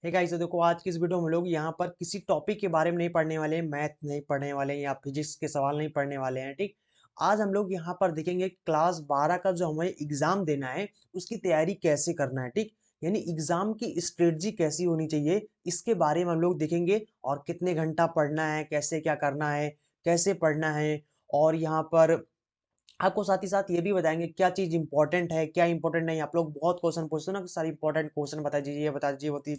Hey guys, तो देखो आज की इस वीडियो में हम लोग यहाँ पर किसी टॉपिक के बारे में नहीं पढ़ने वाले हैं, मैथ नहीं पढ़ने वाले हैं या फिजिक्स के सवाल नहीं पढ़ने वाले हैं। ठीक। आज हम लोग यहाँ पर देखेंगे क्लास 12 का जो हमें एग्जाम देना है उसकी तैयारी कैसे करना है। ठीक। यानी एग्जाम की स्ट्रेटजी कैसी होनी चाहिए इसके बारे में हम लोग देखेंगे और कितने घंटा पढ़ना है, कैसे क्या करना है, कैसे पढ़ना है। और यहाँ पर आपको साथ ही साथ ये भी बताएंगे क्या चीज इंपॉर्टेंट है, क्या इंपॉर्टेंट नहीं। आप लोग बहुत क्वेश्चन पूछते हो ना कि सारे इंपॉर्टेंट क्वेश्चन बता दीजिए, ये बता दीजिए,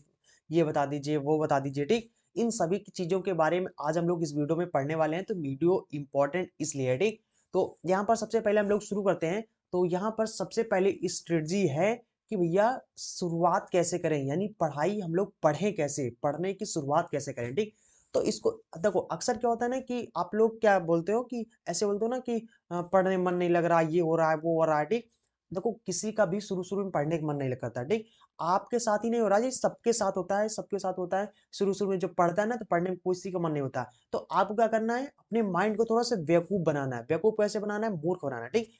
ये बता दीजिए, वो बता दीजिए। ठीक। इन सभी की चीजों के बारे में आज हम लोग इस वीडियो में पढ़ने वाले हैं, तो वीडियो इंपॉर्टेंट इसलिए है। ठीक। तो यहाँ पर सबसे पहले हम लोग शुरू करते हैं। तो यहाँ पर सबसे पहले स्ट्रेटजी है कि भैया शुरुआत कैसे करें, यानी पढ़ाई हम लोग पढ़ें कैसे, पढ़ने की शुरुआत कैसे करें। ठीक। तो इसको देखो, अक्सर क्या होता है ना कि आप लोग क्या बोलते हो कि ऐसे बोलते हो ना कि पढ़ने में मन नहीं लग रहा, ये हो रहा है, वो हो रहा है। ठीक। देखो, किसी का भी शुरू-शुरू में पढ़ने का मन नहीं करता। ठीक। आपके साथ ही नहीं हो रहा, ये सबके साथ होता है, सबके साथ होता है। शुरू-शुरू में जब पढ़ता है ना तो पढ़ने में किसी का मन नहीं होता। तो आपको क्या करना है, अपने माइंड को थोड़ा-सा बेवकूफ बनाना है। बेवकूफ कैसे बनाना है? मूर्ख बनाना है। ठीक।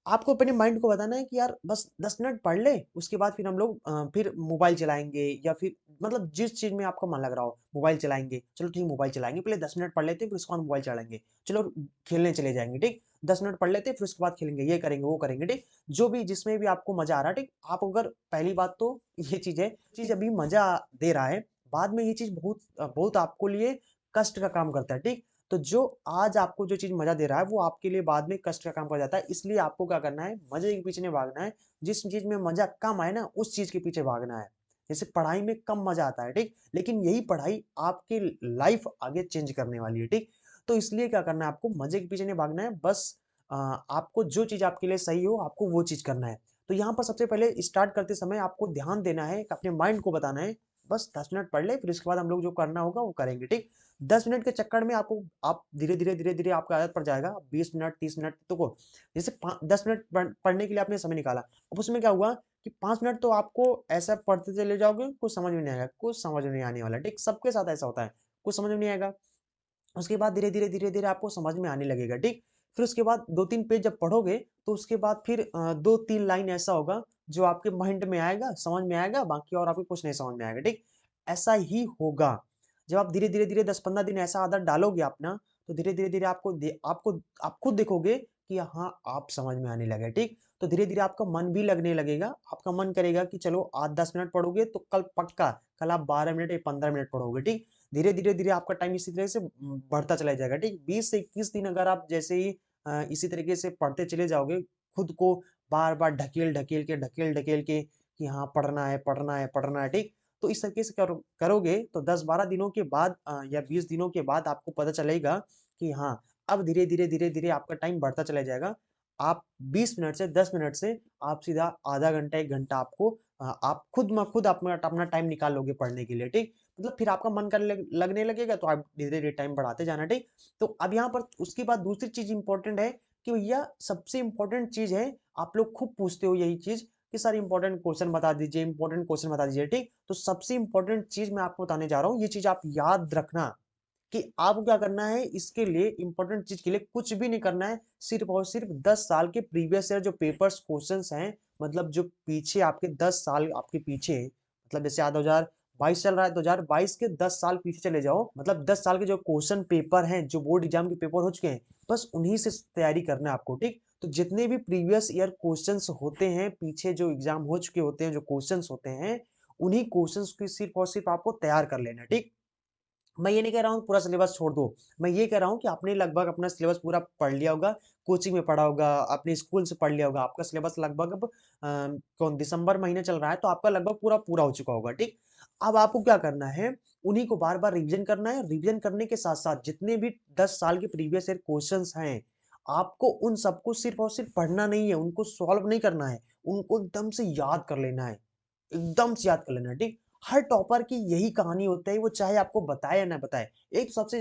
आपको अपने माइंड को बताना है कि यार बस 10 मिनट पढ़ ले, उसके बाद फिर हम लोग फिर मोबाइल चलाएँगे या फिर मतलब जिस चीज़ में आपका मन लग रहा हो, मोबाइल चलाएँगे। चलो ठीक, मोबाइल चलाएँगे, पहले 10 मिनट पढ़ लेते हैं, फिर उसके बाद मोबाइल चलाएँगे। चलो खेलने चले जाएँगे, ठीक? 10 मिनट पढ़ लेते हैं, फिर उसके बाद खेलेंगे, ये करेंगे, वो करेंगे, ठीक? जो भी जिसमें भी आपको मज़ा आ रहा है, ठीक? आप अगर पहली बात तो ये चीज़ है, चीज़ अभी मज़ा दे रहा है, बाद में ये चीज़ बहुत आपको लिए कष्ट का काम करता है, ठीक? तो जो आज आपको जो चीज़ मज़ा दे रहा है, वो आपके लिए बाद में कष्ट का काम कर जाता है। इसलिए आपको क्या करना है, मज़े के पीछे नहीं भागना है। जिस चीज़ में मज़ा कम आए ना, उस चीज़ के पीछे भागना है। जैसे पढ़ाई में कम मज़ा आता है, ठीक? लेकिन यही पढ़ाई आपकी लाइफ़ आगे चेंज करने वाली है, ठीक? तो इसलिए क्या करना है आपको, मज़े के पीछे नहीं भागना है, बस आपको जो चीज़ आपके लिए सही हो, आपको वो चीज़ करना है। तो यहाँ पर सबसे पहले स्टार्ट करते समय आपको ध्यान देना है, अपने माइंड को बताना है, बस 10 मिनट पढ़ ले, फिर उसके बाद हम लोग जो करना होगा, वो करेंगे, ठीक? 10 मिनट के चक्कर में आपको आप धीरे-धीरे, धीरे-धीरे आपको आदत पड़ जाएगा। 20 मिनट, 30 मिनट देखो, जैसे पा 10 मिनट पढ़ने के लिए आपने समय निकाला। अब उसमें क्या हुआ कि 5 मिनट तो आपको ऐसा पढ़ते चले जाओगे, कुछ समझ में नहीं आएगा, कुछ समझ में नहीं आने वाला, ठीक? सबके साथ ऐसा होता है, कुछ समझ में नहीं आएगा। उसके बाद धीरे-धीरे, धीरे-धीरे आपको समझ में आने लगेगा, ठीक? फिर उसके बाद 2-3 पेज जब पढ़ोगे, तो उसके बाद फिर 2-3 लाइन ऐसा होगा, जो आपके माइंड में आएगा, समझ में आएगा, बाकी और आपको कुछ नहीं समझ में आएगा, ठीक? ऐसा ही होगा। जब आप धीरे-धीरे, धीरे 10-15 दिन ऐसा आदत डालोगे आप ना, तो धीरे-धीरे, धीरे आपको आप खुद देखोगे कि हाँ, आप समझ में आने लगे, ठीक? तो धीरे-धीरे आपका मन भी लगने लगेगा, आपका मन करेगा कि चलो आज 10 मिनट पढ़ोगे, तो कल पक्का, कल आप 12 मिनट या 15 मिनट पढ़ोगे, ठीक? धीरे-धीरे, धीरे आपका टाइम इसी तरह से बढ़ता चला जाएगा, ठीक? 20 से 21 दिन अगर आप जैसे ही इसी तरीके से पढ़ते चले जाओगे, खुद को बार-बार ढकेल-ढकेल के कि हाँ, पढ़ना है, पढ़ना है, पढ़ना है, ठीक? तो इस तरीके से करोगे तो 10-12 दिनों के बाद या 20 दिनों के बाद आपको पता चलेगा कि हाँ, अब धीरे-धीरे, धीरे-धीरे आपका टाइम बढ़ता चला जाएगा। आप 20 मिनट से 10 मिनट से आप सीधा आधा घंटा, 1 घंटा आपको आप खुद म खुद अपना अपना टाइम निकाल लोगे पढ़ने के लिए, ठीक? मतलब फिर आपका मन करने लगने लगेगा, तो आप धीरे-धीरे टाइम बढ़ाते जाना, ठीक? तो अब यहाँ पर उसके बाद दूसरी चीज़ इम्पोर्टेंट है कि भैया सबसे इम्पोर्टेंट चीज़ है, आप लोग खूब पूछते हो यही चीज़ कि सर इम्पोर्टेंट क्वेश्चन बता दीजिए, इम्पोर्टेंट क्वेश्चन बता दीजिए, ठीक? तो सबसे इम्पोर्टेंट चीज़ मैं आपको बताने जा रहा हूँ, ये चीज़ आप याद रखना कि आपको क्या करना है, इसके लिए इम्पोर्टेंट चीज़ के लिए कुछ भी नहीं करना है, सिर्फ़ और सिर्फ़ 10 साल के प्रीवियस ईयर जो पेपर्स क्वेश्चन्स हैं, मतलब जो पीछे आपके 10 साल आपके पीछे, मतलब जैसे आज 2022 चल रहा है, 2022 के 10 साल पीछे चले जाओ, मतलब 10 साल के जो क्वेश्चन पेपर हैं, जो बोर्ड एग्ज़ाम के पेपर हो चुके हैं, बस उन्हीं से तैयारी करना है आपको, ठीक? तो जितने भी प्रीवियस ईयर क्वेश्चन्स होते हैं, पीछे जो एग्ज़ाम हो चुके होते हैं, जो क्वेश्चन्स होते हैं, उन्हीं क्वेश्चन्स को सिर्फ़ और सिर्फ़ आपको तैयार कर लेना है, ठीक? मैं ये नहीं कह रहा हूँ पूरा सिलेबस छोड़ दो। मैं ये कह रहा हूँ कि आपने लगभग अपना सिलेबस पूरा पढ़ लिया होगा, कोचिंग में पढ़ा होगा, अपने स्कूल से पढ़ लिया होगा। आपका सिलेबस लगभग अब कौन दिसंबर महीने चल रहा है, तो आपका लगभग पूरा पूरा हो चुका होगा, ठीक? अब आपको क्या करना है, उन्हीं को बार-बार रिवीजन करना है। रिवीजन करने के साथ-साथ जितने भी 10 साल के प्रीवियस ईयर क्वेश्चन्स हैं, आपको उन सबको सिर्फ़ और सिर्फ़ पढ़ना नहीं है, उनको सॉल्व नहीं करना है, उनको एकदम से याद कर लेना है। एकदम से याद कर लेना, ठीक? हर टॉपर की यही कहानी होता है, वो चाहे आपको बताए या ना बताए। एक तो सबसे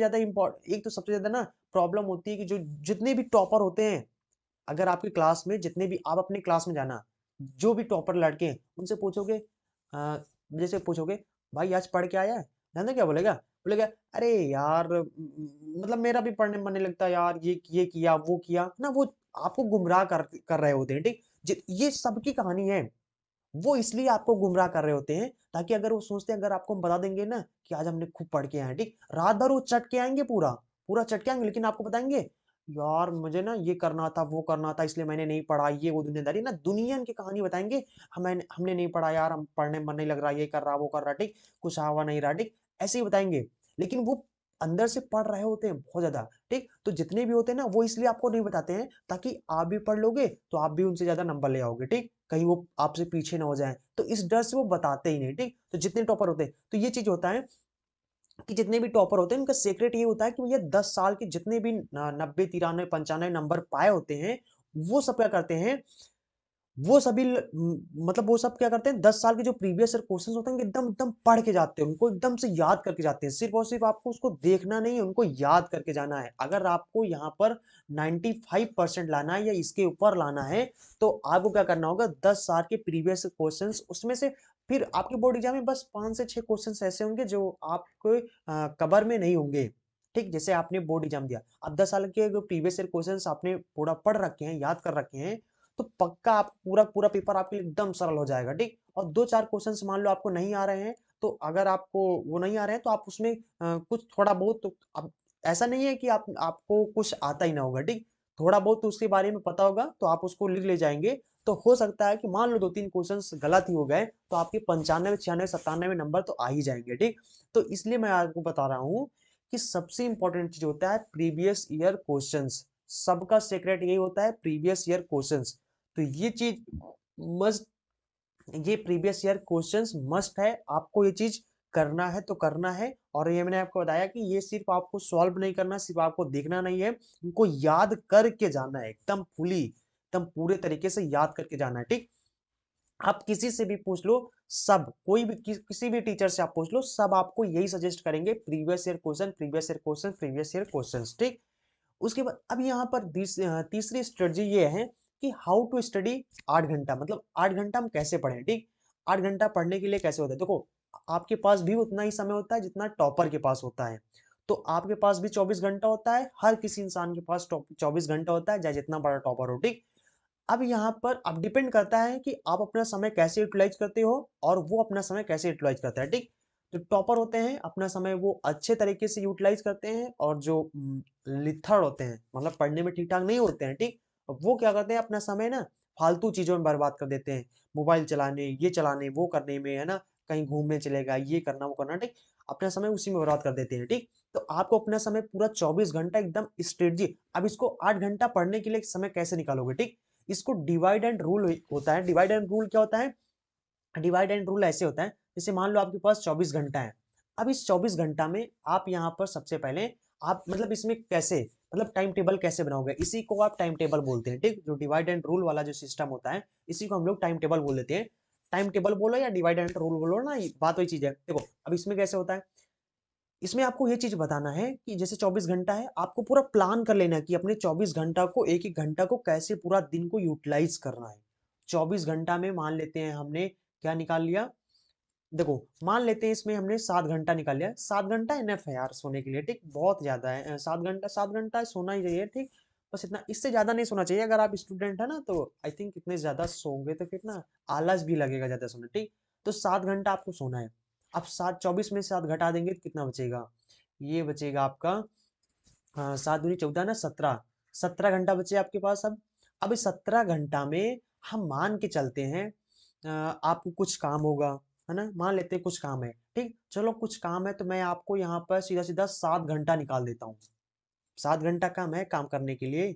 ज़्यादा ना प्रॉब्लम होती है कि जो जितने भी टॉपर होते हैं, अगर आपकी क्लास में जितने भी आप अपनी क्लास में जाना, जो भी टॉपर लड़के हैं, उनसे पूछोगे जैसे पूछोगे, "भाई आज पढ़ के आया है?" जानते हो क्या बोलेगा? बोलेगा, "अरे यार मतलब मेरा भी पढ़ने में मन नहीं लगता यार, ये किया, वो किया।" ना वो आपको गुमराह कर कर रहे होते हैं, ठीक? ये सबकी कहानी है। वो इसलिए आपको गुमराह कर रहे होते हैं, ताकि अगर वो सोचते हैं अगर आपको हम बता देंगे ना कि आज हमने खूब पढ़ के आए हैं, ठीक? रात भर वो चट के आएँगे पूरा, पूरा चट के आएँगे, लेकिन आपको बताएँगे, यार मुझे ना ये करना था, वो करना था, इसलिए मैंने नहीं पढ़ा, ये वो दुनियादारी ना दुनिया की कहानी बताएँगे, हमें हमने नहीं पढ़ा यार, हम पढ़ने में मन नहीं लग रहा, ये कर रहा, वो कर रहा, ठीक? कुछ हुआ नहीं रहा, ठीक? ऐसे ही बताएँगे। लेकिन वो अंदर से पढ़ रहे होते हैं बहुत ज़्यादा, ठीक? तो जितने भी होते हैं ना, वो इसलिए आपको नहीं बताते हैं, ताकि आप भी पढ़ लोगे, तो आप भी उनसे ज़्यादा नंबर ले आओगे, ठीक? कहीं वो आपसे पीछे ना हो जाएँ, तो इस डर से वो बताते ही नहीं, ठीक? तो जितने टॉपर होते हैं, तो ये चीज़ होता है कि जितने भी टॉपर होते हैं, उनका सीक्रेट ये होता है कि भैया 10 साल के जितने भी 90, 93, 95 नंबर पाए होते हैं, वो सब क्या करते हैं, वो सभी मतलब वो सब क्या करते हैं 10 साल के जो प्रीवियस ईयर क्वेश्चंस होते हैं एकदम एकदम पढ़ के जाते हैं, उनको एकदम से याद करके जाते हैं। सिर्फ और सिर्फ आपको उसको देखना नहीं है, उनको याद करके जाना है। अगर आपको यहाँ पर 95% लाना है या इसके ऊपर लाना है, तो आपको क्या करना होगा 10 साल के प्रीवियस क्वेश्चंस उसमें से फिर आपके बोर्ड एग्जाम में बस 5 से 6 क्वेश्चंस ऐसे होंगे जो आपको कवर में नहीं होंगे। ठीक, जैसे आपने बोर्ड एग्जाम दिया, अब 10 साल के जो प्रीवियस ईयर क्वेश्चंस आपने पूरा पढ़ रखे हैं, याद कर रखे हैं, तो पक्का आप पूरा पूरा पेपर आपके लिए एकदम सरल हो जाएगा, ठीक? और 2-4 क्वेश्चंस मान लो आपको नहीं आ रहे हैं, तो अगर आपको वो नहीं आ रहे हैं तो आप उसमें कुछ थोड़ा बहुत तो अब ऐसा नहीं है कि आपको कुछ आता ही ना होगा, ठीक? थोड़ा बहुत तो उसके बारे में पता होगा, तो आप उसको लिख ले जाएँगे, तो हो सकता है कि मान लो 2-3 क्वेश्चंस गलत ही हो गए, तो आपके 95, 96, 97 नंबर तो आ ही जाएँगे, ठीक? तो इसलिए मैं आपको बता रहा हूँ कि सबसे इम्पोर्टेंट चीज़ होता है प्रीवियस ईयर क्वेश्चंस। सबका सीक्रेट यही होता है प्रीवियस ईयर क्वेश्चंस। तो ये चीज मस्ट, ये प्रीवियस ईयर क्वेश्चंस मस्ट है, आपको ये चीज करना है तो करना है। और ये मैंने आपको बताया कि ये सिर्फ आपको सॉल्व नहीं करना, सिर्फ आपको देखना नहीं है, इनको याद करके जाना है एकदम फुली, एकदम पूरे तरीके से याद करके जाना है, ठीक? आप किसी से भी पूछ लो, सब कोई भी किसी भी टीचर से आप पूछ लो, सब आपको यही सजेस्ट करेंगे previous year question, previous year question, previous year questions, ठीक? उसके बाद अब यहाँ पर तीसरी स्ट्रेटजी ये है कि हाउ टू स्टडी 8 घंटा, मतलब 8 घंटा हम कैसे पढ़ें, ठीक? 8 घंटा पढ़ने के लिए कैसे होता है, देखो आपके पास भी उतना ही समय होता है जितना टॉपर के पास होता है, तो आपके पास भी 24 घंटा होता है, हर किसी इंसान के पास 24 घंटा होता है, चाहे जितना बड़ा टॉपर हो, ठीक? अब यहाँ पर अब डिपेंड करता है कि आप अपना समय कैसे यूटिलाइज करते हो और वो अपना समय कैसे यूटिलाइज करता है, ठीक? जो टॉपर होते हैं अपना समय वो अच्छे तरीके से यूटिलाइज करते हैं, और जो लिथड़ होते हैं मतलब पढ़ने में ठीक ठाक नहीं होते हैं, ठीक? वो क्या करते हैं अपना समय ना फालतू चीजों में बर्बाद कर देते हैं, मोबाइल चलाने, ये चलाने, वो करने में, है ना? कहीं घूमने चलेगा, ये करना वो करना, ठीक? अपना समय उसी में बर्बाद कर देते हैं, ठीक? तो आपको अपना समय पूरा 24 घंटा एकदम स्ट्रेटजी, अब इसको 8 घंटा पढ़ने के लिए समय कैसे निकालोगे, ठीक? इसको डिवाइड एंड रूल होता है। डिवाइड एंड रूल क्या होता है? डिवाइड एंड रूल ऐसे होता है, जैसे मान लो आपके पास 24 घंटा है, अब इस 24 घंटा में आप यहाँ पर सबसे पहले आप मतलब इसमें कैसे, मतलब टाइम टेबल कैसे बनाओगे, इसी को आप टाइम टेबल बोलते हैं, ठीक? जो डिवाइड एंड रूल वाला जो सिस्टम होता है, इसी को हम लोग टाइम टेबल बोल देते हैं। टाइम टेबल बोलो या डिवाइड एंड रूल बोलो ना, बात वही चीज है। देखो अब इसमें कैसे होता है, इसमें आपको ये चीज बताना है कि जैसे 24 घंटा है, आपको पूरा प्लान कर लेना है कि अपने 24 घंटा को, एक एक घंटा को कैसे पूरा दिन को यूटिलाइज करना है। 24 घंटा में मान लेते हैं हमने क्या निकाल लिया, देखो मान लेते हैं इसमें हमने 7 घंटा निकाल लिया, 7 घंटा इनफ है यार सोने के लिए, ठीक? बहुत ज्यादा है 7 घंटा, 7 घंटा सोना ही चाहिए, ठीक? बस इतना, इससे ज्यादा नहीं सोना चाहिए। अगर आप स्टूडेंट है ना, तो आई थिंक इतने ज्यादा सोओगे तो फिर ना आलस भी लगेगा ज्यादा सोने, ठीक? तो 7 घंटा आपको सोना है। अब 7, 24 में 7 घटा देंगे तो कितना बचेगा, ये बचेगा आपका 7 दूनी 14 ना 17, 17 घंटा बचे आपके पास। अब इस 17 घंटा में हम मान के चलते हैं आपको कुछ काम होगा, है ना? मान लेते हैं कुछ काम है, ठीक? चलो कुछ काम है, तो मैं आपको यहाँ पर सीधा सीधा 7 घंटा निकाल देता हूँ। 7 घंटा काम है, काम करने के लिए,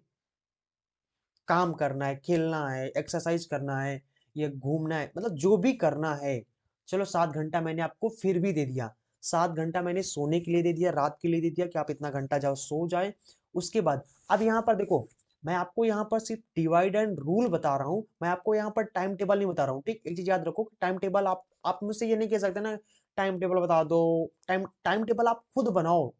काम करना है, खेलना है, एक्सरसाइज करना है, या घूमना है, मतलब जो भी करना है। चलो 7 घंटा मैंने आपको फिर भी दे दिया, 7 घंटा मैंने सोने के लिए दे दिया, रात के लिए दे दिया कि आप इतना घंटा जाओ सो जाए। उसके बाद अब यहाँ पर देखो, मैं आपको यहाँ पर सिर्फ डिवाइड एंड रूल बता रहा हूँ, मैं आपको यहाँ पर टाइम टेबल नहीं बता रहा हूँ, ठीक? एक चीज याद रखो, टाइम टेबल आप मुझसे ये नहीं कह सकते ना टाइम टेबल बता दो। टाइम टाइम टेबल आप खुद बनाओ।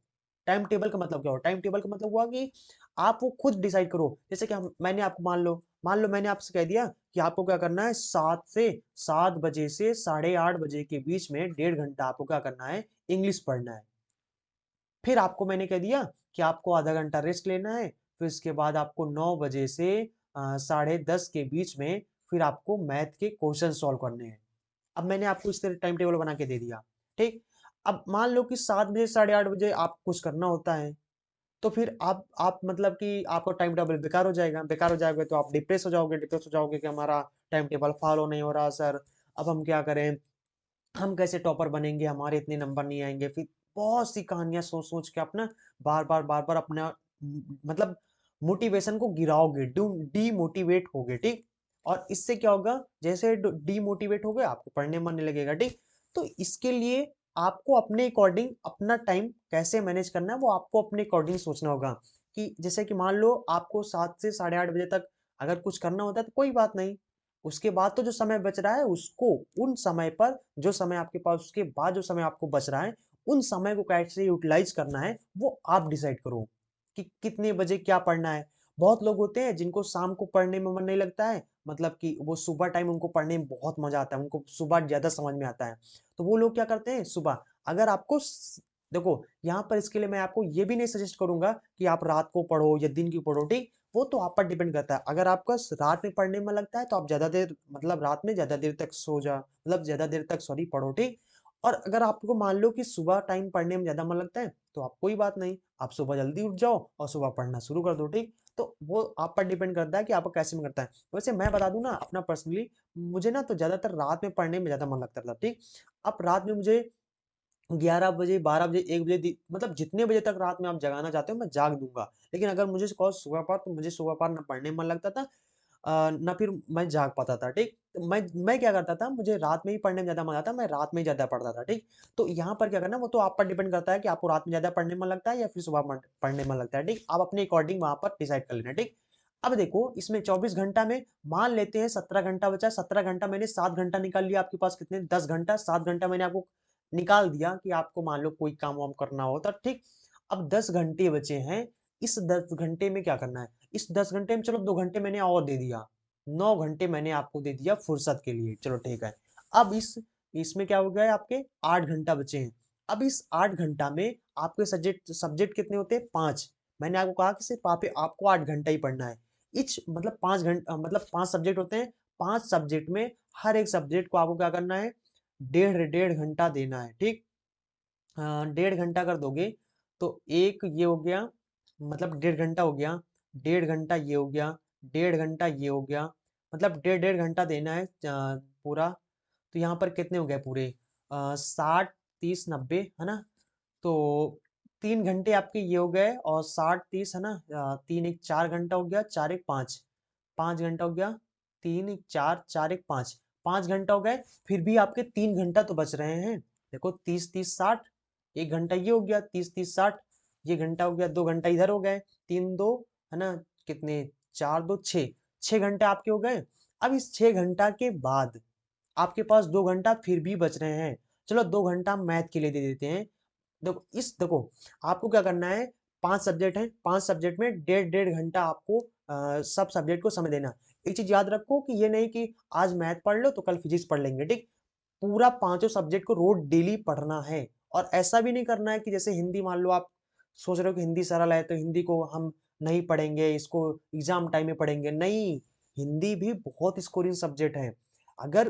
टाइम टेबल का मतलब क्या हो, टाइम टेबल का मतलब हुआ कि आप वो खुद डिसाइड करो। जैसे कि हम मैंने आपको मान लो मैंने आपसे कह दिया कि आपको क्या करना है, 7 बजे से 8:30 बजे के बीच में 1.5 घंटा आपको क्या करना है, इंग्लिश पढ़ना है। फिर आपको मैंने कह दिया कि आपको आधा घंटा रेस्ट लेना है, फिर इसके बाद आपको 9 बजे से 10:30 के बीच में फिर आपको मैथ के क्वेश्चन सॉल्व करने हैं। अब मैंने आपको इस तरह टाइम टेबल बना के दे दिया, ठीक। अब मान लो कि 7 बजे 8:30 बजे आपको कुछ करना होता है, तो फिर आप मतलब कि आपका टाइम टेबल बेकार हो जाएगा। बेकार हो जाएगा तो आप डिप्रेस हो जाओगे कि हमारा टाइम टेबल फॉलो नहीं हो रहा सर, अब हम क्या करें? हम कैसे टॉपर बनेंगे? हमारे इतने नंबर नहीं आएँगे। फिर बहुत सी कहानियाँ सोच-सोच के आप ना बार-बार अपना मतलब मोटिवेशन को गिराओगे, डीमोटिवेट होगे, ठीक? और इससे क्या होगा? जैसे डीमोटिवेट हो गए, आपको पढ़ने में मन नहीं लगेगा, ठीक? तो इसके लिए आपको अपने अकॉर्डिंग अपना टाइम कैसे मैनेज करना है, वो आपको अपने अकॉर्डिंग सोचना होगा कि जैसे कि मान लो आपको 7 से साढ़े 8 बजे तक अगर कुछ करना होता है तो कोई बात नहीं। उसके बाद तो जो समय बच रहा है उसको उन समय पर जो समय आपके पास उसके बाद जो समय आपको बच रहा है, उन समय को कैसे यूटिलाइज़ करना है, वो आप डिसाइड करो कि कितने बजे क्या पढ़ना है। बहुत लोग होते हैं जिनको शाम को पढ़ने में मन नहीं लगता है, मतलब कि वो सुबह टाइम उनको पढ़ने में बहुत मज़ा आता है, उनको सुबह ज़्यादा समझ में आता है। तो वो लोग क्या करते हैं सुबह अगर आपको स देखो, यहाँ पर इसके लिए मैं आपको ये भी नहीं सजेस्ट करूँगा कि आप रात को पढ़ो या दिन की पढ़ो, ठीक? वो तो आप पर डिपेंड करता है। अगर आपका रात में पढ़ने में लगता है तो आप ज़्यादा देर मतलब रात में ज़्यादा देर तक सो जा मतलब ज़्यादा देर तक सॉरी पढ़ो, ठीक? और अगर आपको मान लो कि सुबह टाइम पढ़ने में ज़्यादा मन लगता है, तो आप कोई बात नहीं, आप सुबह जल्दी उठ जाओ और सुबह पढ़ना शुरू कर दो, ठीक? तो वो आप पर डिपेंड करता है कि आपको कैसे में करता है। वैसे मैं बता दूँ ना अपना पर्सनली मुझे ना तो ज़्यादातर रात में पढ़ने में ज़्यादा मन लगता था, ठीक? अब रात में मुझे 11 बजे, 12 बजे, 1 बजे मतलब जितने बजे तक रात में आप जगाना चाहते हो मैं जाग दूँगा। लेकिन अगर मुझे कहो सुबह पढ़ तो मुझे सुबह पढ़ ना पढ़ने में मन लगता था ना फिर मैं जाग पाता था, ठीक? तो मैं क्या करता था मुझे रात में ही पढ़ने में ज़्यादा मज़ा आता, मैं रात में ही ज़्यादा पढ़ता था, ठीक? तो यहाँ पर क्या करना वो तो आप पर डिपेंड करता है कि आपको रात में ज़्यादा पढ़ने में मन लगता है या फिर सुबह पढ़ने में मन लगता है, ठीक? आप अपने अकॉर्डिंग वहाँ पर डिसाइड कर लेना, ठीक? अब देखो इसमें 24 घंटा में मान लेते हैं 17 घंटा बचा, 17 घंटा मैंने 7 घंटा निकाल लिया आपके पास कितने 10 घंटा, 7 घंटा मैंने आपको निकाल दिया कि आपको मान लो कोई काम-वाम करना हो तो ठीक। अब 10 घंटे बचे हैं, इस 10 घंटे में क्या करना है? इस 10 घंटे में चलो 2 घंटे मैंने और दे दिया, 9 घंटे मैंने आपको दे दिया फुर्सत के लिए, चलो ठीक है। अब इसमें क्या हो गया है आपके 8 घंटा बचे हैं। अब इस 8 घंटा में आपके सब्जेक्ट सब्जेक्ट कितने होते हैं? 5 मैंने आपको कहा कि सिर्फ आपको 8 घंटा ही पढ़ना है। ईच मतलब 5 सब्जेक्ट होते हैं, 5 सब्जेक्ट में हर एक सब्जेक्ट को आपको क्या करना है? डेढ़ डेढ़ घंटा देना है, ठीक? डेढ़ घंटा कर दोगे तो एक ये हो गया मतलब डेढ़ घंटा हो गया, डेढ़ घंटा ये हो गया, डेढ़ घंटा ये हो गया, मतलब डेढ़ डेढ़ घंटा देना है पूरा। तो यहाँ पर कितने हो गए पूरे 60 30 90 है ना? तो 3 घंटे आपके ये हो गए और 60 30 है ना? 3 एक 4 घंटा हो गया, 4 एक 5 5 घंटा हो गया, 3 एक 4 4 एक 5 5 घंटा हो गए, फिर भी आपके 3 घंटा तो बच रहे हैं। देखो 30 30 60 1 घंटा ये हो गया 30 30 60 ये घंटा हो गया 2 घंटा इधर हो गए 3 2 है ना? कितने 4 2 6 6 घंटे आपके हो गए। अब इस 6 घंटा के बाद आपके पास 2 घंटा फिर भी बच रहे हैं। चलो 2 घंटा मैथ के लिए दे देते हैं। देखो आपको क्या करना है 5 सब्जेक्ट हैं 5 सब्जेक्ट में डेढ़ डेढ़ घंटा आपको सब सब्जेक्ट को समय देना। एक चीज याद रखो कि ये नहीं कि आज मैथ पढ़ लो तो कल फिजिक्स पढ़ लेंगे, ठीक? पूरा पांचों सब्जेक्ट को रोज डेली पढ़ना है और ऐसा भी नहीं करना है कि जैसे हिंदी मान लो आप सोच रहे हो कि हिंदी सरल है तो हिंदी को हम नहीं पढ़ेंगे, इसको एग्जाम टाइम में पढ़ेंगे, नहीं। हिंदी भी बहुत स्कोरिंग सब्जेक्ट है। अगर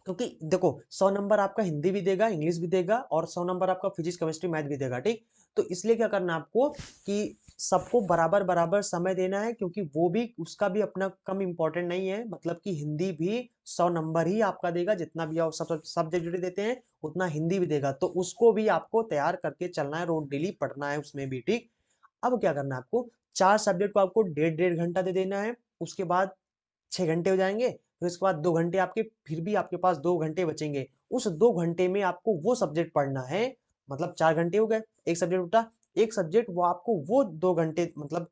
क्योंकि देखो 100 नंबर आपका हिंदी भी देगा, इंग्लिश भी देगा और 100 नंबर आपका फिजिक्स, केमिस्ट्री, मैथ भी देगा, ठीक? तो इसलिए क्या करना है आपको कि सबको बराबर-बराबर समय देना है क्योंकि वो भी उसका भी अपना कम इम्पोर्टेंट नहीं है। मतलब कि हिंदी भी 100 नंबर ही आपका देगा, जितना भी आप सब सब्जेक्ट देते हैं, उतना हिंदी भी देगा। तो उसको भी आपको तैयार करके चलना है, रोज डेली पढ़ना है उसमें भी, ठीक? अब क्या करना है आपको 4 सब्जेक्ट को आपको डेढ़ डेढ़ घंटा दे देना है। उसके बाद 6 घंटे हो जाएँगे, फिर उसके बाद 2 घंटे आपके फिर भी आपके पास 2 घंटे बचेंगे। उस 2 घंटे में आपको वो सब्जेक्ट पढ़ना है, मतलब 4 घंटे हो गए, 1 सब्जेक्ट बचा, 1 सब्जेक्ट वो आपको वो 2 घंटे मतलब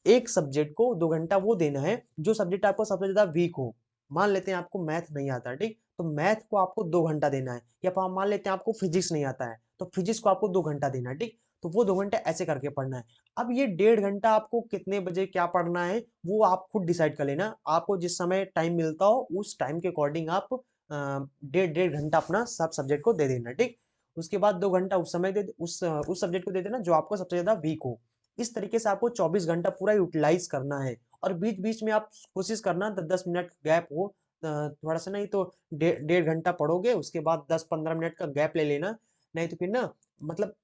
एक सब्जेक्ट को 2 घंटा वो देना है, जो सब्जेक्ट आपको सबसे ज़्यादा वीक हो। मान लेते हैं आपको मैथ नहीं आता, ठीक? तो मैथ को आपको 2 घंटा देना है या फिर मान लेते हैं आपको फिजिक्स नहीं आता है, तो फिजिक्स को आपको 2 घंटा देना है, ठीक? तो वो 2 घंटे ऐसे करके पढ़ना है। अब ये डेढ़ घंटा आपको कितने बजे क्या पढ़ना है, वो आप खुद डिसाइड कर लेना। आपको जिस समय टाइम मिलता हो, उस टाइम के अकॉर्डिंग आप डेढ़ डेढ़ घंटा अपना सब सब्जेक्ट को दे देना, ठीक? उसके बाद 2 घंटा उस समय उस सब्जेक्ट को दे देना जो आपको सबसे ज़्यादा वीक हो। इस तरीके से आपको 24 घंटा पूरा यूटिलाइज करना है और बीच-बीच में आप कोशिश करना 10-10 मिनट गैप हो, थोड़ा-सा नहीं तो डेढ़ घंटा पढ़ोगे, उसके बाद 10-15 मिनट का गैप ले लेना, नहीं तो फिर ना मतलब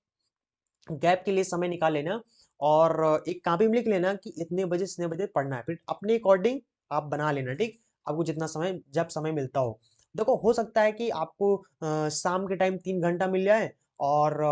गैप के लिए समय निकाल लेना और एक कॉपी में लिख लेना कि इतने बजे से इतने बजे पढ़ना है। फिर अपने अकॉर्डिंग आप बना लेना, ठीक? आपको जितना समय जब समय मिलता हो। देखो हो सकता है कि आपको शाम के टाइम 3 घंटा मिल जाए और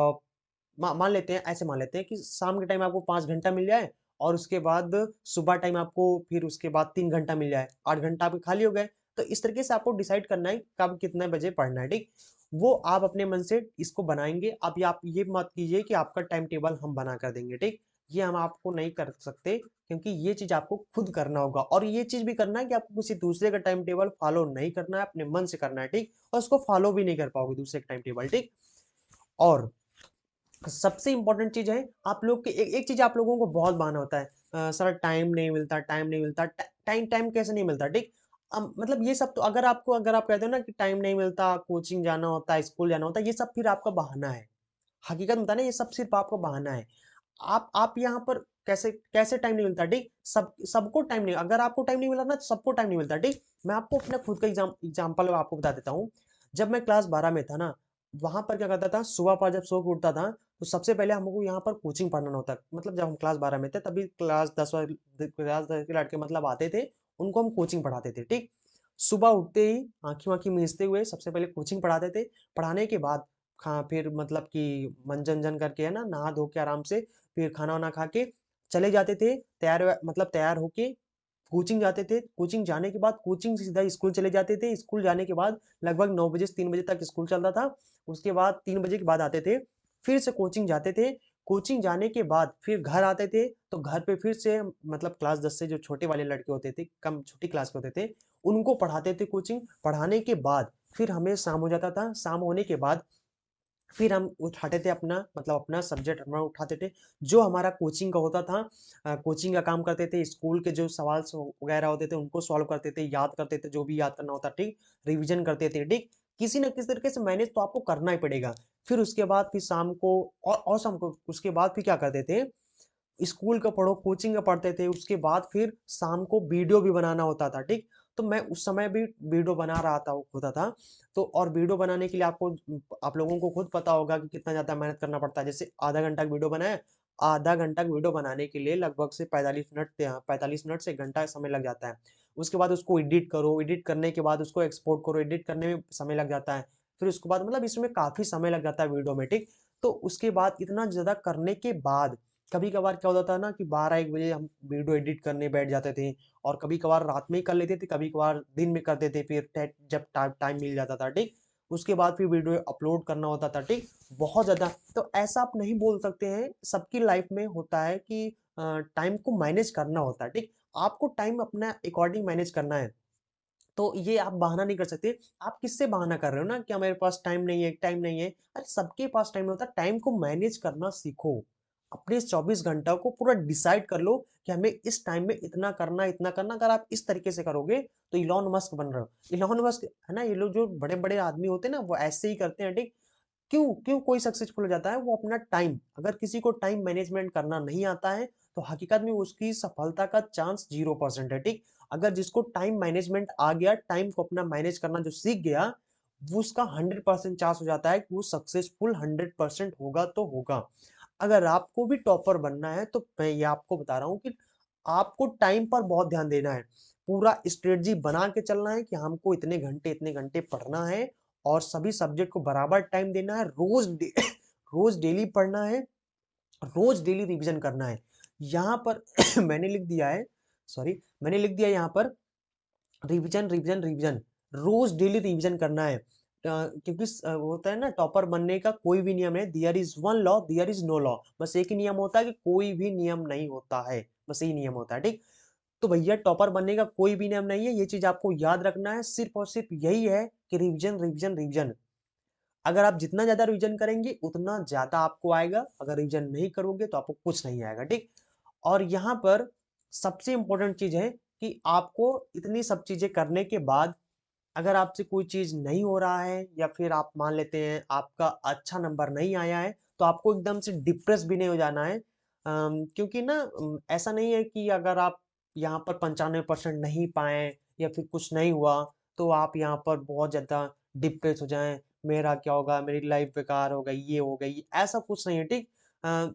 मान लेते हैं ऐसे मान लेते हैं कि शाम के टाइम आपको 5 घंटा मिल जाए और उसके बाद सुबह टाइम आपको फिर उसके बाद 3 घंटा मिल जाए, 8 घंटा आपके खाली हो गए। तो इस तरीके से आपको डिसाइड करना है कब कितने बजे पढ़ना है, ठीक? वो आप अपने मन से इसको बनाएँगे। अब ये आप ये मत कीजिए कि आपका टाइम टेबल हम बना कर देंगे, ठीक? ये हम आपको नहीं कर सकते क्योंकि ये चीज़ आपको खुद करना होगा और ये चीज़ भी करना है कि आपको किसी दूसरे का टाइम टेबल फॉलो नहीं करना है, अपने मन से करना है, ठीक? और उसको फॉलो भी नहीं कर पाओगे दूसरे का टाइम टेबल, ठीक? और सबसे इम्पोर्टेंट चीज़ है, आप लोग के एक चीज़ आप लोगों को बहुत बहाना होता है, सर टाइम नहीं मिलता, टाइम टाइम कैसे नहीं मिलता, ठीक? मतलब ये सब तो अगर आप कहते हो ना कि टाइम नहीं मिलता, कोचिंग जाना होता है, स्कूल जाना होता है, ये सब फिर आपका बहाना है। हकीकत में बताना ये सब सिर्फ़ आपका बहाना है। आप यहाँ पर कैसे कैसे टाइम नहीं मिलता, ठीक? सबको टाइम नहीं, अगर आपको टाइम नहीं मिला ना, तो सबको टाइम नहीं मिलता, ठीक? मैं आपको अपना खुद का एग्ज़ाम्पल आपको बता देता हूँ। जब मैं क्लास 12 में था ना, वहाँ पर क्या करता था, सुबह पर जब सो के उठता था, तो सबसे पहले हमको यहाँ पर कोचिंग पढ़ना होता। मतलब जब हम क्लास 12 में थे, तभी क्लास 10 के लड़के मतलब आते थे, उनको हम कोचिंग पढ़ाते थे, ठीक? सुबह उठते ही आँखें-वाँखें मींचते हुए सबसे पहले कोचिंग पढ़ाते थे। पढ़ाने के बाद फिर मतलब कि मंजन-वंजन करके है ना, नहा धो के आराम से फिर खाना-वाना खा के चले जाते थे, मतलब तैयार होके कोचिंग जाते थे। कोचिंग जाने के बाद कोचिंग से सीधा स्कूल चले जाते थे। स्कूल जाने के बाद लगभग 9 बजे से 3 बजे तक स्कूल चलता था। उसके बाद 3 बजे के बाद आते थे, फिर से कोचिंग जाते थे। कोचिंग जाने के बाद फिर घर आते थे, तो घर पे फिर से मतलब क्लास 10 से जो छोटे वाले लड़के होते थे, कम छोटी क्लास के होते थे, उनको पढ़ाते थे कोचिंग। पढ़ाने के बाद फिर हमें शाम हो जाता था। शाम होने के बाद फिर हम उठाते थे अपना मतलब अपना सब्जेक्ट अपना उठाते थे, जो हमारा कोचिंग का होता था, कोचिंग का काम करते थे, स्कूल के जो सवाल वगैरह होते थे उनको सॉल्व करते थे, याद करते थे, जो भी याद करना होता ठीक, रिवीजन करते थे ठीक, किसी न किसी तरीके से मैनेज तो आपको करना ही पड़ेगा। फिर उसके बाद फिर शाम को और शाम को उसके बाद फिर क्या करते थे, स्कूल का पढ़ो, कोचिंग का पढ़ते थे, उसके बाद फिर शाम को वीडियो भी बनाना होता था, ठीक? तो मैं उस समय भी वीडियो बना रहा था होता था। तो और वीडियो बनाने के लिए आप लोगों को खुद पता होगा कि कितना ज़्यादा मेहनत करना पड़ता है। जैसे आधा घंटा का वीडियो बनाया, आधा घंटा का वीडियो बनाने के लिए लगभग से 45 मिनट से 1 घंटा समय लग जाता है। उसके बाद उसको एडिट करो, एडिट करने के बाद उसको एक्सपोर्ट करो, एडिट करने में समय लग जाता है। फिर उसके बाद मतलब इसमें काफ़ी समय लग जाता है वीडियो में, ठीक? तो उसके बाद इतना ज़्यादा करने के बाद कभी-कभार क्या होता था ना कि 12-1 बजे हम वीडियो एडिट करने बैठ जाते थे और कभी-कभार रात में ही कर लेते थे, कभी-कभार दिन में करते थे फिर जब टाइम मिल जाता था, ठीक? उसके बाद फिर वीडियो अपलोड करना होता था, ठीक? बहुत ज़्यादा तो ऐसा आप नहीं बोल सकते हैं, सबकी लाइफ में होता है कि टाइम को मैनेज करना होता है, ठीक? आपको टाइम अपना अकॉर्डिंग मैनेज करना है। तो ये आप बहाना नहीं कर सकते। आप किससे बहाना कर रहे हो ना कि मेरे पास टाइम नहीं है, टाइम नहीं है। अरे सबके पास टाइम होता है, टाइम को मैनेज करना सीखो। अपने इस 24 घंटा को पूरा डिसाइड कर लो कि हमें इस टाइम में इतना करना है, इतना करना। अगर आप इस तरीके से करोगे तो इलॉन मस्क बन रहे हो। इलॉन मस्क है ना, ये लोग जो बड़े-बड़े आदमी होते हैं ना, वो ऐसे ही करते हैं, ठीक? क्यों क्यों कोई सक्सेसफुल हो जाता है? वो अपना टाइम, अगर किसी को टाइम मैनेजमेंट करना नहीं आता है, तो हकीकत में उसकी सफलता का चांस 0% है, ठीक? अगर जिसको टाइम मैनेजमेंट आ गया, टाइम को अपना मैनेज करना जो सीख गया, वो उसका 100% चांस हो जाता है कि वो सक्सेसफुल 100% होगा तो होगा। अगर आपको भी टॉपर बनना है, तो मैं ये आपको बता रहा हूँ कि आपको टाइम पर बहुत ध्यान देना है। पूरा स्ट्रेटजी बना के चलना है कि हमको इतने घंटे पढ़ना है और सभी सब्जेक्ट को बराबर टाइम देना है, रोज़ डेली पढ़ना है, रोज़ डेली रिवीजन करना है। यहाँ पर मैंने लिख दिया है सॉरी मैंने लिख दिया है यहाँ पर रिवीजन, रिवीजन, रिवीजन, रोज़ डेली रिवीजन करना है। क्योंकि वो होता है ना टॉपर बनने का कोई भी नियम नहीं, there is one law, there is no law. बस एक ही नियम होता है कि कोई भी नियम नहीं होता है, बस यही नियम होता है, ठीक? तो भैया टॉपर बनने का कोई भी नियम नहीं है, ये चीज़ आपको याद रखना है, सिर्फ़ और सिर्फ़ यही है कि रिवीजन, रिवीजन, रिवीजन। अगर आप जितना ज़्यादा रिवीजन करेंगे, उतना ज़्यादा आपको आएगा, अगर रिवीजन नहीं करोगे तो आपको कुछ नहीं आएगा, ठीक? और यहाँ पर सबसे इम्पोर्टेंट चीज़ है कि आपको इतनी सब चीज़ें करने के बाद अगर आपसे कोई चीज़ नहीं हो रहा है या फिर आप मान लेते हैं आपका अच्छा नंबर नहीं आया है, तो आपको एकदम से डिप्रेस भी नहीं हो जाना है। क्योंकि ना ऐसा नहीं है कि अगर आप यहाँ पर 95% नहीं पाएँ या फिर कुछ नहीं हुआ, तो आप यहाँ पर बहुत ज़्यादा डिप्रेस हो जाएँ, मेरा क्या होगा? मेरी लाइफ़ बेकार हो गई, ये हो गई, ऐसा कुछ नहीं है, ठीक? अ,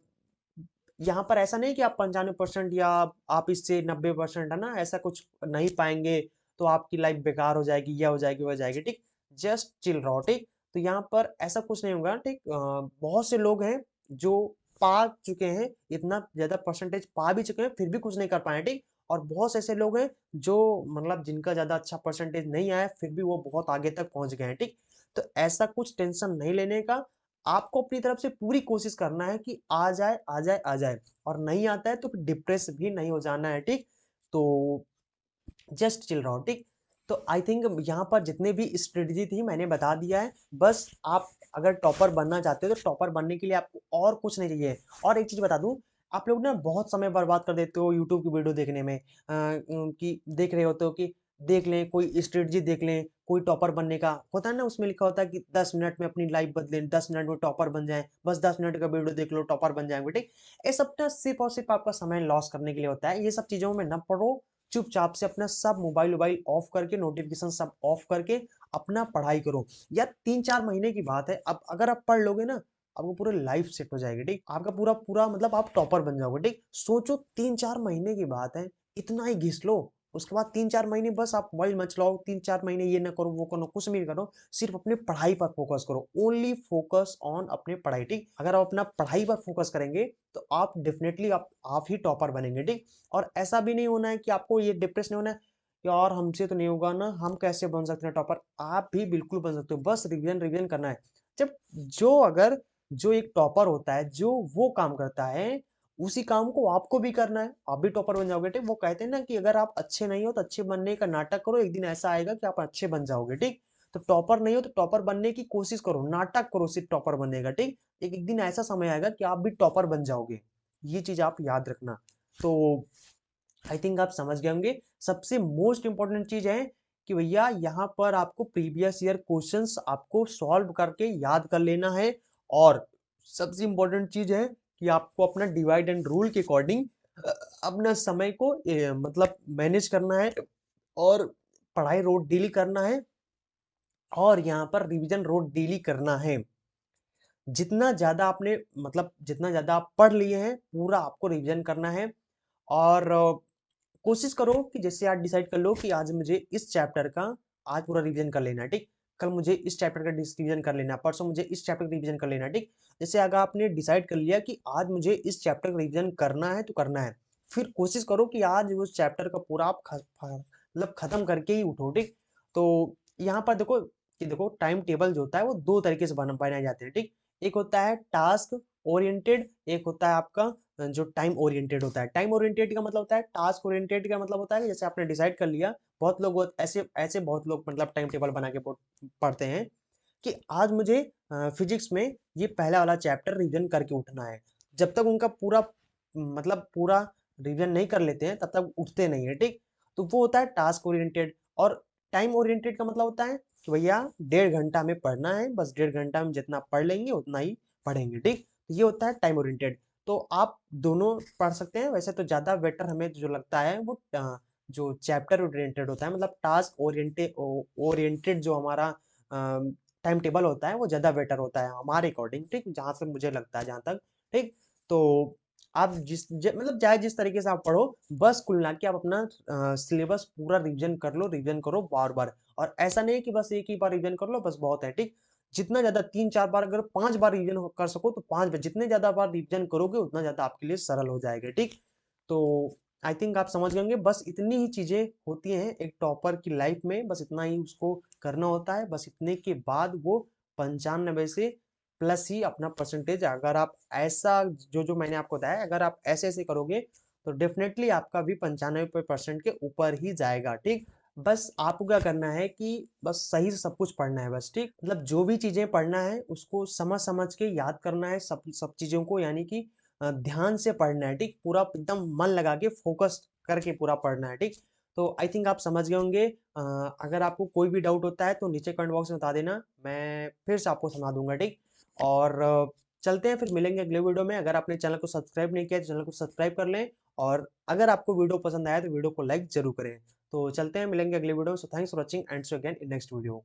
यहाँ पर ऐसा नहीं कि आप 95% या आप इससे 90% है ना, ऐसा कुछ नहीं पाएँगे, तो आपकी लाइफ़ बेकार हो जाएगी, ये हो जाएगी, वो हो जाएगी, ठीक? जस्ट चिल रहो, ठीक? तो यहाँ पर ऐसा कुछ नहीं होगा, ठीक? बहुत से लोग हैं जो पा चुके हैं, इतना ज़्यादा परसेंटेज पा भी चुके हैं, फिर भी कुछ नहीं कर पाए हैं, ठीक? और बहुत से ऐसे लोग हैं जो मतलब जिनका ज़्यादा अच्छा परसेंटेज नहीं आया, फिर भी वो बहुत आगे तक पहुँच गए हैं, ठीक? तो ऐसा कुछ टेंशन नहीं लेने का, आपको अपनी तरफ से पूरी कोशिश करना है कि आ जाए, आ जाए, आ जाए और नहीं आता है तो फिर डिप्रेस भी नहीं हो जाना है, ठीक? तो जस्ट चिल रहो, ठीक? तो आई थिंक यहाँ पर जितने भी स्ट्रेटजी थी मैंने बता दिया है। बस आप अगर टॉपर बनना चाहते हो तो टॉपर बनने के लिए आपको और कुछ नहीं चाहिए। और एक चीज़ बता दूँ, आप लोग ना बहुत समय बर्बाद कर देते हो यूट्यूब की वीडियो देखने में कि देख रहे होते हो कि देख लें, कोई स्ट्रेटजी देख लें, कोई टॉपर बनने का होता है ना, उसमें लिखा होता है कि 10 मिनट में अपनी लाइफ बदलें, 10 मिनट में टॉपर बन जाएँ, बस 10 मिनट का वीडियो देख लो टॉपर बन जाएँगे, ठीक? ये सब ना सिर्फ़ और सिर्फ़ आपका समय लॉस करने के लिए होता है। ये सब चीज़ों में ना पड़ो, चुपचाप से अपना सब मोबाइल-वोबाइल ऑफ करके, नोटिफ़िकेशन सब ऑफ करके अपना पढ़ाई करो। या 3-4 महीने की बात है, अब अगर आप पढ़ लोगे ना, आपको पूरी लाइफ़ सेट हो जाएगी, ठीक? आपका पूरा पूरा मतलब आप टॉपर बन जाओगे, ठीक? सोचो 3-4 महीने की बात है, इतना ही घिस लो, उसके बाद 3-4 महीने बस आप मोबाइल मत चलाओ, 3-4 महीने ये ना करो, वो करो, कुछ भी करो, सिर्फ़ अपनी पढ़ाई पर फ़ोकस करो। ओनली फ़ोकस ऑन अपनी पढ़ाई, ठीक? अगर आप अपना पढ़ाई पर फ़ोकस करेंगे, तो आप डेफ़िनेटली आप ही टॉपर बनेंगे, ठीक? और ऐसा भी नहीं होना है कि आपको ये डिप्रेस नहीं होना है, यार हमसे तो नहीं होगा ना, हम कैसे बन सकते हैं टॉपर? आप भी बिल्कुल बन सकते हो, बस रिवीजन करना है। जब जो एक टॉपर होता है, जो वो काम करता है, उसी काम को आपको भी करना है, आप भी टॉपर बन जाओगे, ठीक? वो कहते हैं ना कि अगर आप अच्छे नहीं हो, तो अच्छे बनने का नाटक करो, एक दिन ऐसा आएगा कि आप अच्छे बन जाओगे, ठीक? तो टॉपर नहीं हो, तो टॉपर बनने की कोशिश करो, नाटक करो सिर्फ टॉपर बनने का, ठीक? एक एक दिन ऐसा समय आएगा कि आप भी टॉपर बन जाओगे, ये चीज़ आप याद रखना। तो आई थिंक आप समझ गए होंगे। सबसे मोस्ट इम्पोर्टेंट चीज़ है कि भैया यहाँ पर आपको प्रीवियस ईयर क्वेश्चंस आपको सॉल्व करके याद कर लेना है और सबसे इम्पोर्टेंट चीज़ है कि आपको अपना डिवाइड एंड रूल के अकॉर्डिंग अपना समय को मतलब मैनेज करना है और पढ़ाई रोड डेली करना है और यहाँ पर रिवीजन रोड डेली करना है। जितना ज़्यादा आपने मतलब जितना ज़्यादा आप पढ़ लिए हैं, पूरा आपको रिवीजन करना है और कोशिश करो कि जैसे आज डिसाइड कर लो कि आज मुझे इस चैप्टर का आज पूरा रिवीजन कर लेना है, ठीक? कल मुझे इस चैप्टर का रिवीजन कर लेना है, परसों मुझे इस चैप्टर का रिवीजन कर लेना है, ठीक? जैसे अगर आपने डिसाइड कर लिया कि आज मुझे इस चैप्टर का रिवीजन करना है, तो करना है। फिर कोशिश करो कि आज उस चैप्टर का पूरा आप मतलब खत्म करके ही उठो, ठीक? तो यहाँ पर देखो कि देखो टाइम टेबल जो होता है वो 2 तरीके से बनाए जाते हैं, ठीक? एक होता है टास्क ओरिएंटेड, एक होता है आपका जो टाइम ओरिएंटेड होता है। टाइम ओरिएंटेड का मतलब होता है, टास्क ओरिएंटेड का मतलब होता है कि जैसे आपने डिसाइड कर लिया, बहुत लोग ऐसे ऐसे बहुत लोग मतलब टाइम टेबल बना के पढ़ते हैं कि आज मुझे फिजिक्स में ये पहला वाला चैप्टर रिवीजन करके उठना है। जब तक उनका पूरा मतलब पूरा रिवीजन नहीं कर लेते हैं, तब तक उठते नहीं है, ठीक? तो वो होता है टास्क ओरिएंटेड और टाइम ओरिएंटेड का मतलब होता है कि भैया 1.5 घंटा हमें पढ़ना है, बस 1.5 घंटा में जितना पढ़ लेंगे उतना ही पढ़ेंगे, ठीक? ये होता है टाइम ओरिएंटेड। तो आप दोनों पढ़ सकते हैं, वैसे तो ज़्यादा बेटर हमें जो लगता है वो जो चैप्टर ओरिएंटेड होता है मतलब टास्क ओरिएंटेड जो हमारा टाइम टेबल होता है वो ज़्यादा बेटर होता है हमारे अकॉर्डिंग, ठीक? जहाँ से मुझे लगता है जहाँ तक, ठीक? तो आप मतलब चाहे जिस तरीके से आप पढ़ो, बस कुल मिला के आप अपना सिलेबस पूरा रिवीजन करो बार-बार और ऐसा नहीं है कि बस एक ही बार रिवीजन कर लो बस बहुत है, ठीक? जितना ज़्यादा 3-4 बार अगर 5 बार रिवीजन कर सको तो 5 बार जितने ज़्यादा बार रिवीजन करोगे उतना ज़्यादा आपके लिए सरल हो जाएगा, ठीक? तो आई थिंक आप समझ गए होंगे बस इतनी ही चीज़ें होती हैं एक टॉपर की लाइफ में, बस इतना ही उसको करना होता है, बस इतने के बाद वो 95 से प्लस ही अपना परसेंटेज अगर आप ऐसा जो मैंने आपको बताया अगर आप ऐसे-ऐसे करोगे तो डेफ़िनेटली आपका भी 95% के ऊपर ही जाएगा, ठीक? बस आपको क्या करना है कि बस सही से सब कुछ पढ़ना है बस, ठीक? मतलब जो भी चीज़ें पढ़ना है उसको समझ-समझ के याद करना है सब सब चीज़ों को यानी कि ध्यान से पढ़ना है, ठीक? पूरा एकदम मन लगा के फ़ोकस करके पूरा पढ़ना है, ठीक? तो आई थिंक आप समझ गए होंगे अगर आपको कोई भी डाउट होता है तो नीचे कमेंट बॉक्स में बता देना, मैं फिर से आपको समझा दूँगा, ठीक? और चलते हैं फिर मिलेंगे अगले वीडियो में। अगर आपने चैनल को सब्सक्राइब नहीं किया तो चैनल को सब्सक्राइब कर लें और अगर आपको वीडियो पसंद आया तो वीडियो को लाइक ज़रूर करें। तो चलते हैं मिलेंगे अगले वीडियो में। So thanks for watching and see you again in next video.